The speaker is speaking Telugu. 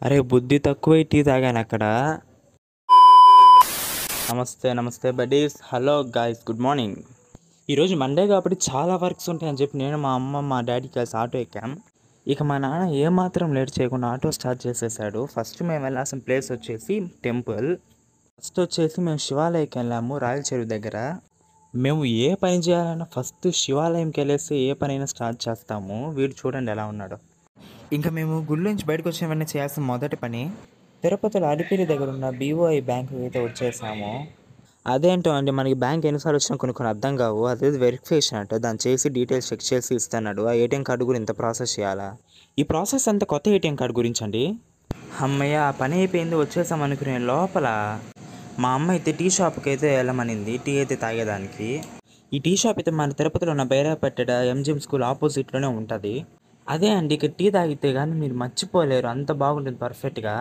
అరే బుద్ధి తక్కువ టీ తాగాను అక్కడ. నమస్తే నమస్తే buddies. Hello guys, good morning. ఈరోజు మండే కాబట్టి చాలా వర్క్స్ ఉంటాయని చెప్పి నేను, మా అమ్మ, మా డాడీ కలిసి ఆటో ఎక్కాం. ఇక మా నాన్న ఏమాత్రం లేట్ చేయకుండా ఆటో స్టార్ట్ చేసేసాడు. ఫస్ట్ మేము వెళ్ళాల్సిన ప్లేస్ వచ్చేసి టెంపుల్. ఫస్ట్ వచ్చేసి మేము శివాలయంకి వెళ్ళాము, రాయల చెరువు దగ్గర. మేము ఏ పని చేయాలన్నా ఫస్ట్ శివాలయంకి వెళ్ళేసి ఏ పనైనా స్టార్ట్ చేస్తాము. వీడు చూడండి ఎలా ఉన్నాడు. ఇంకా మేము గుడి నుంచి బయటకు వచ్చిన వెంటనే చేయాల్సిన మొదటి పని తిరుపతిలో అలిపిరి దగ్గర ఉన్న బీఓఐ బ్యాంకు అయితే వచ్చేసాము. అదేంటో అండి, మనకి బ్యాంక్ ఎన్నిసార్లు వచ్చినా కొన్ని అర్థం కావు. అదే వెరిఫికేషన్ అంటే దాన్ని చేసి డీటెయిల్స్ చెక్ చేసి ఇస్తున్నాడు. ఆ ఏటీఎం కార్డు కూడా ఇంత ప్రాసెస్ చేయాలా? ఈ ప్రాసెస్ అంతా కొత్త ఏటీఎం కార్డు గురించి అండి. అమ్మయ్య, ఆ పని అయిపోయింది, వచ్చేసాం అనుకునే లోపల మా అమ్మ అయితే టీ షాప్కి అయితే వెళ్ళమనింది, టీ అయితే తాగేదానికి. ఈ టీ షాప్ అయితే మన తిరుపతిలో ఉన్న బైరాపేట ఎంజిఎం స్కూల్ ఆపోజిట్లోనే ఉంటుంది. అదే అండి, ఇక్కడ టీ తాగితే కానీ మీరు మర్చిపోలేరు, అంత బాగుంటుంది పర్ఫెక్ట్గా.